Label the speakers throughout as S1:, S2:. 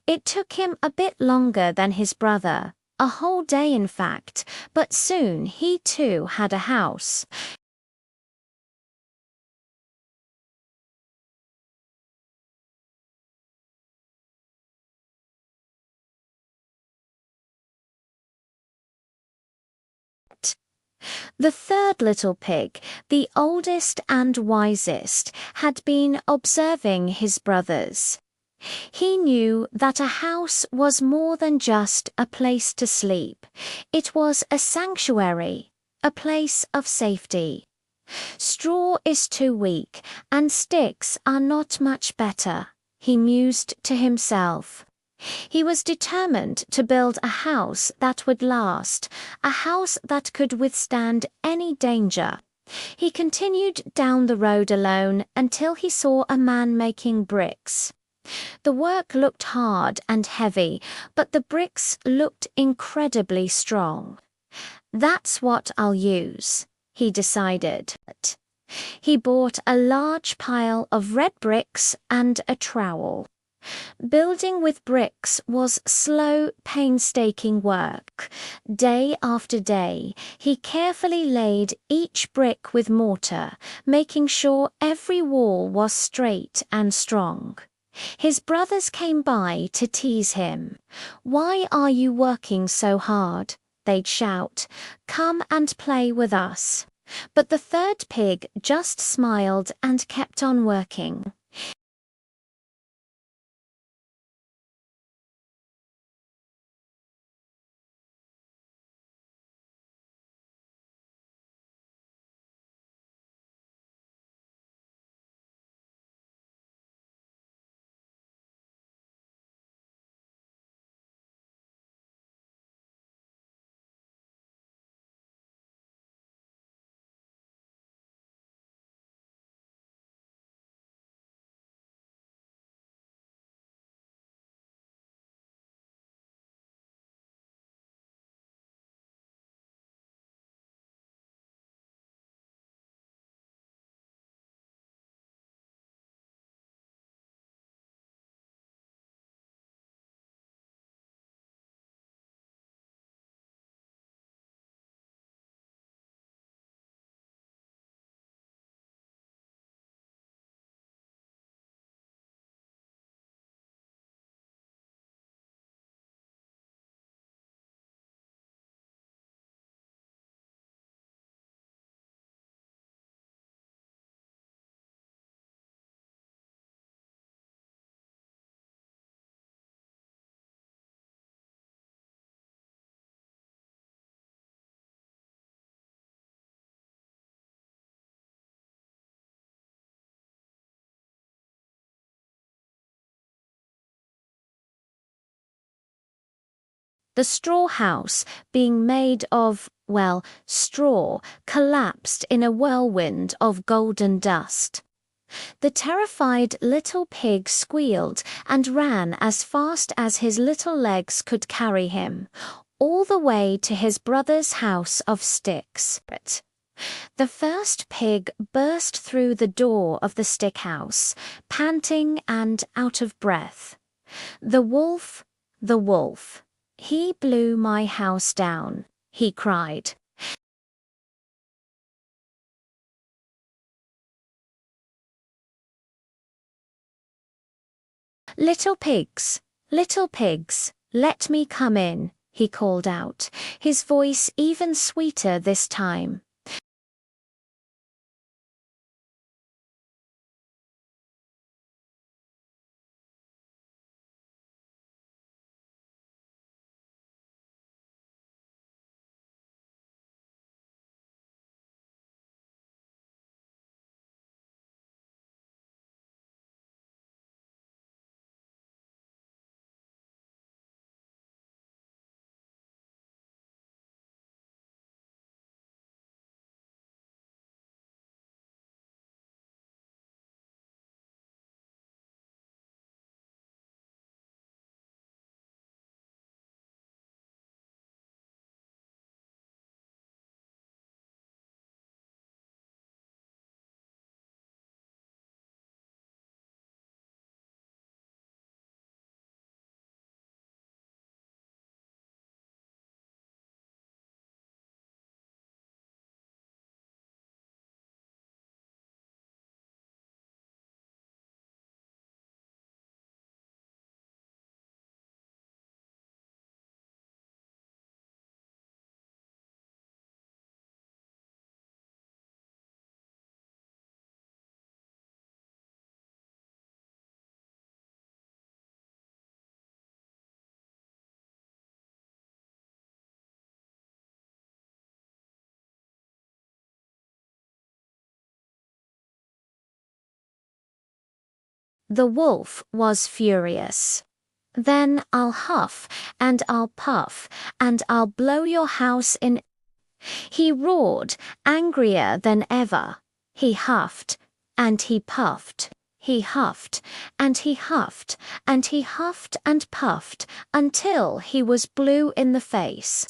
S1: It took him a bit longer than his brother, a whole day in fact, but soon he too had a house. The third little pig, the oldest and wisest, had been observing his brothers. He knew that a house was more than just a place to sleep. It was a sanctuary, a place of safety. Straw is too weak, and sticks are not much better, he mused to himself. He was determined to build a house that would last, a house that could withstand any danger. He continued down the road alone until he saw a man making bricks. The work looked hard and heavy, but the bricks looked incredibly strong. That's what I'll use, he decided. He bought a large pile of red bricks and a trowel. Building with bricks was slow, painstaking work. Day after day, he carefully laid each brick with mortar, making sure every wall was straight and strong. His brothers came by to tease him. "Why are you working so hard?" they'd shout. "Come and play with us." But the third pig just smiled and kept on working. The straw house, being made of, well, straw, collapsed in a whirlwind of golden dust. The terrified little pig squealed and ran as fast as his little legs could carry him, all the way to his brother's house of sticks. The first pig burst through the door of the stick house, panting and out of breath. The wolf, the wolf. "He blew my house down," he cried. Little pigs, let me come in," he called out, his voice even sweeter this time. The wolf was furious. "Then I'll huff, and I'll puff, and I'll blow your house in." He roared, angrier than ever. He huffed, and he puffed. He huffed, and he huffed, and he huffed and puffed until he was blue in the face.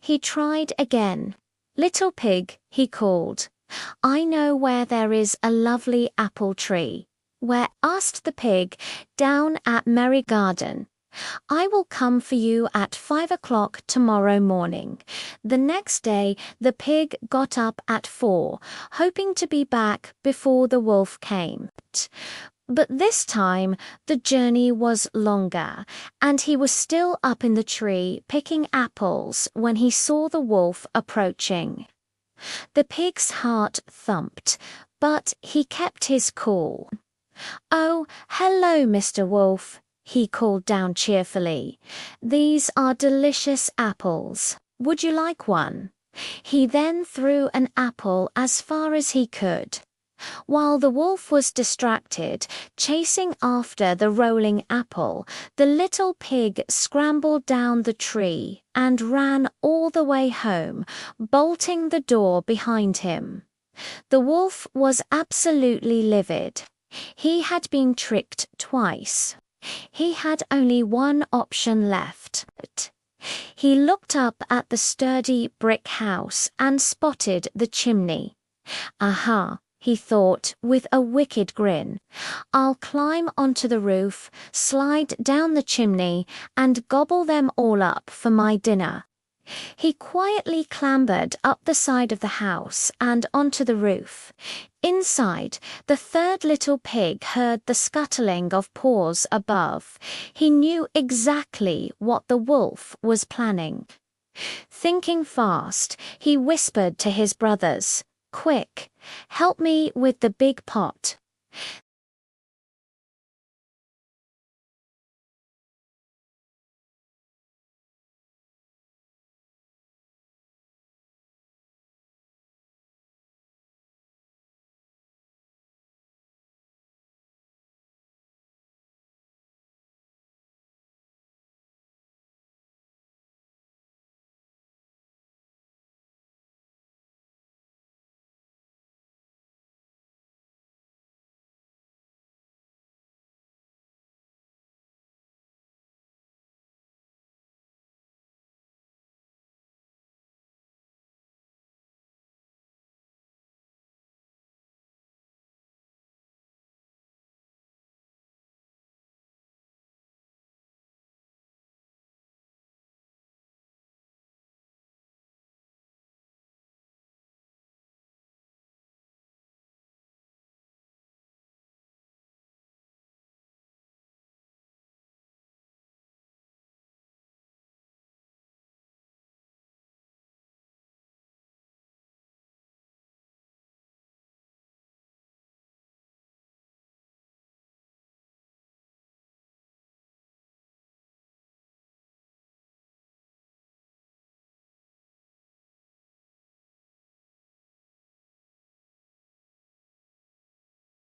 S1: He tried again. "Little pig," he called, "I know where there is a lovely apple tree." "Where?" asked the pig. "Down at Merry Garden. I will come for you at 5 o'clock tomorrow morning." The next day the pig got up at 4, hoping to be back before the wolf came. But this time the journey was longer, and he was still up in the tree picking apples when he saw the wolf approaching. The pig's heart thumped, but he kept his cool. "Oh, hello, Mr. Wolf," he called down cheerfully. "These are delicious apples. Would you like one?" He then threw an apple as far as he could. While the wolf was distracted, chasing after the rolling apple, the little pig scrambled down the tree and ran all the way home, bolting the door behind him. The wolf was absolutely livid. He had been tricked twice. He had only one option left. He looked up at the sturdy brick house and spotted the chimney. "Aha," he thought with a wicked grin. "I'll climb onto the roof, slide down the chimney, and gobble them all up for my dinner." He quietly clambered up the side of the house and onto the roof. Inside, the third little pig heard the scuttling of paws above. He knew exactly what the wolf was planning. Thinking fast, he whispered to his brothers, "Quick, help me with the big pot."